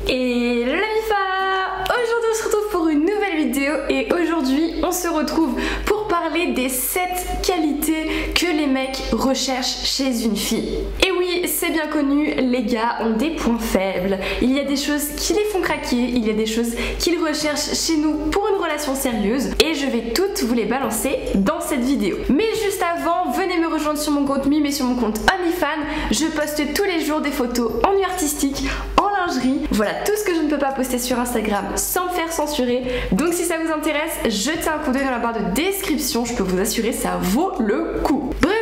Et la MIFA! Aujourd'hui on se retrouve pour une nouvelle vidéo et aujourd'hui on se retrouve pour parler des 7 qualités que les mecs recherchent chez une fille. Et oui, c'est bien connu, les gars ont des points faibles. Il y a des choses qui les font craquer, il y a des choses qu'ils recherchent chez nous pour une relation sérieuse et je vais toutes vous les balancer dans cette vidéo. Mais juste avant, venez me rejoindre sur mon compte Mime et sur mon compte OnlyFans. Je poste tous les jours des photos en nu artistique, en lingerie. Voilà tout ce que je ne peux pas poster sur Instagram sans me faire censurer. Donc si ça vous intéresse, jetez un coup d'œil dans la barre de description, je peux vous assurer ça vaut le coup. Bref,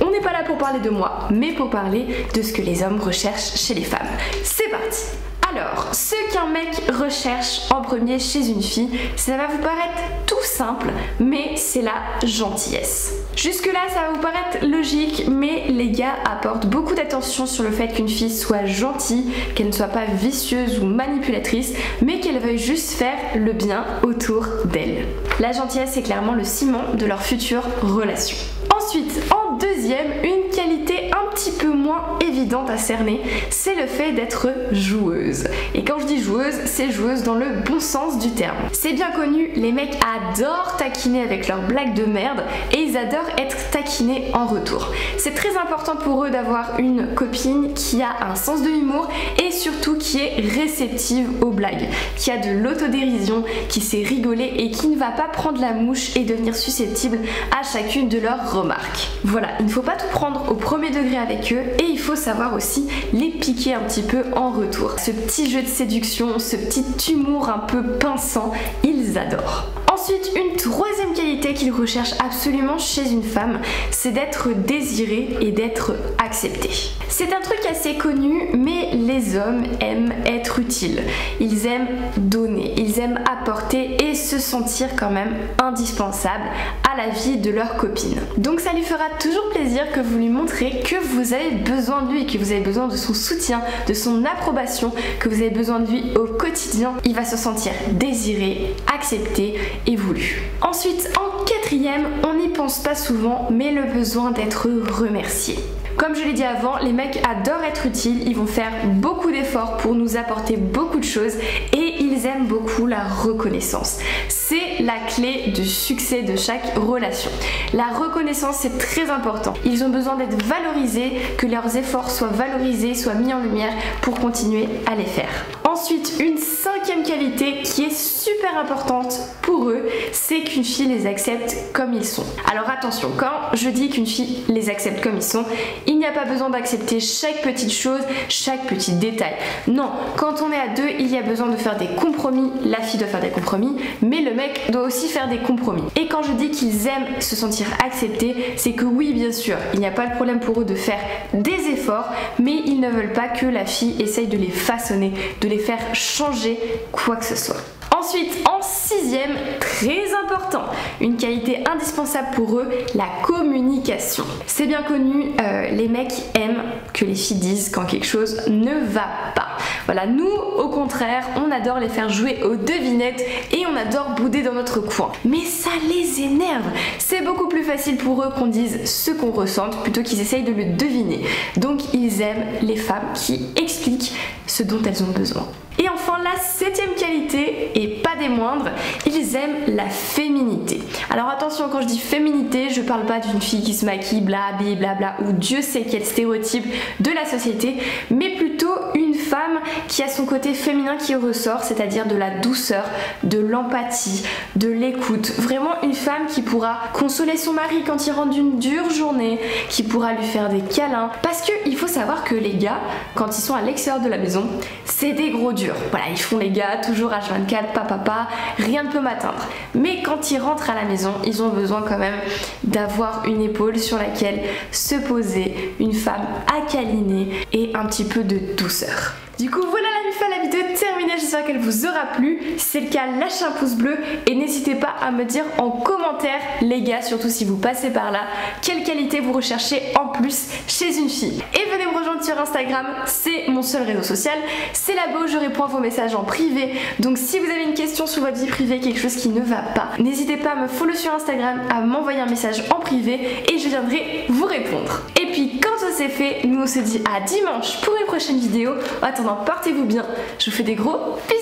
on n'est pas là pour parler de moi, mais pour parler de ce que les hommes recherchent chez les femmes. C'est parti! Alors, ce qu'un mec recherche en premier chez une fille, ça va vous paraître tout simple, mais c'est la gentillesse. Jusque là, ça va vous paraître logique, mais les gars apportent beaucoup d'attention sur le fait qu'une fille soit gentille, qu'elle ne soit pas vicieuse ou manipulatrice, mais qu'elle veuille juste faire le bien autour d'elle. La gentillesse, c'est clairement le ciment de leur future relation. Ensuite, en deuxième, une qualité un petit peu moins évidente à cerner, c'est le fait d'être joueuse. Et quand je dis joueuse, c'est joueuse dans le bon sens du terme. C'est bien connu, les mecs adorent taquiner avec leurs blagues de merde et ils adorent être taquinés en retour. C'est très important pour eux d'avoir une copine qui a un sens de l'humour et surtout qui est réceptive aux blagues, qui a de l'autodérision, qui sait rigoler et qui ne va pas prendre la mouche et devenir susceptible à chacune de leurs remarques. Voilà, il ne faut pas tout prendre au premier degré avec eux et il faut savoir aussi les piquer un petit peu en retour. Ce petit jeu de séduction, ce petit humour un peu pinçant, ils adorent. Ensuite, une troisième qualité qu'ils recherchent absolument chez une femme, c'est d'être désiré et d'être accepté. C'est un truc assez connu, mais les hommes aiment être utiles. Ils aiment donner, ils aiment apporter et se sentir quand même indispensables à la vie de leur copine. Donc ça lui fera toujours plaisir que vous lui montrez que vous avez besoin de lui, que vous avez besoin de son soutien, de son approbation, que vous avez besoin de lui au quotidien. Il va se sentir désiré, accepté et voulu. Ensuite, en quatrième, on n'y pense pas souvent, mais le besoin d'être remercié. Comme je l'ai dit avant, les mecs adorent être utiles, ils vont faire beaucoup d'efforts pour nous apporter beaucoup de choses et ils aiment beaucoup la reconnaissance. C'est la clé du succès de chaque relation. La reconnaissance, c'est très important. Ils ont besoin d'être valorisés, que leurs efforts soient valorisés, soient mis en lumière pour continuer à les faire. Ensuite, une cinquième qualité qui est super importante pour eux, c'est qu'une fille les accepte comme ils sont. Alors attention, quand je dis qu'une fille les accepte comme ils sont, il n'y a pas besoin d'accepter chaque petite chose, chaque petit détail. Non, quand on est à deux, il y a besoin de faire des compromis. La fille doit faire des compromis, mais le mec doit aussi faire des compromis. Et quand je dis qu'ils aiment se sentir acceptés, c'est que oui, bien sûr, il n'y a pas de problème pour eux de faire des efforts, mais ils ne veulent pas que la fille essaye de les façonner, de les faire changer quoi que ce soit. Ensuite, en sixième, très important, une qualité indispensable pour eux, la communication. C'est bien connu, les mecs aiment que les filles disent quand quelque chose ne va pas. Voilà, nous, au contraire, on adore les faire jouer aux devinettes et on adore bouder dans notre coin. Mais ça les énerve. C'est beaucoup plus facile pour eux qu'on dise ce qu'on ressent plutôt qu'ils essayent de le deviner. Donc ils aiment les femmes qui expliquent ce dont elles ont besoin. Et enfin, la septième qualité, et pas des moindres, ils aiment la féminité. Alors attention, quand je dis féminité, je parle pas d'une fille qui se maquille blabla ou Dieu sait quel stéréotype de la société, mais plutôt une femme qui a son côté féminin qui ressort, c'est-à-dire de la douceur, de l'empathie, de l'écoute. Vraiment une femme qui pourra consoler son mari quand il rentre d'une dure journée, qui pourra lui faire des câlins. Parce qu'il faut savoir que les gars, quand ils sont à l'extérieur de la maison, c'est des gros durs. Voilà, ils font les gars, toujours H24, papa, rien ne peut m'atteindre. Mais quand ils rentrent à la maison, ils ont besoin quand même d'avoir une épaule sur laquelle se poser, une femme à câliner et un petit peu de douceur. Du coup voilà la MIFA, la vidéo est terminée, j'espère qu'elle vous aura plu. Si c'est le cas, lâchez un pouce bleu et n'hésitez pas à me dire en commentaire, les gars, surtout si vous passez par là, quelle qualité vous recherchez en plus chez une fille. Et venez me rejoindre sur Instagram, c'est mon seul réseau social, c'est là-bas où je réponds à vos messages en privé. Donc si vous avez une question sur votre vie privée, quelque chose qui ne va pas, n'hésitez pas à me follow sur Instagram, à m'envoyer un message en privé et je viendrai vous répondre. Et puis quant au c'est fait, nous on se dit à dimanche pour une prochaine vidéo. En attendant, portez-vous bien, je vous fais des gros bisous.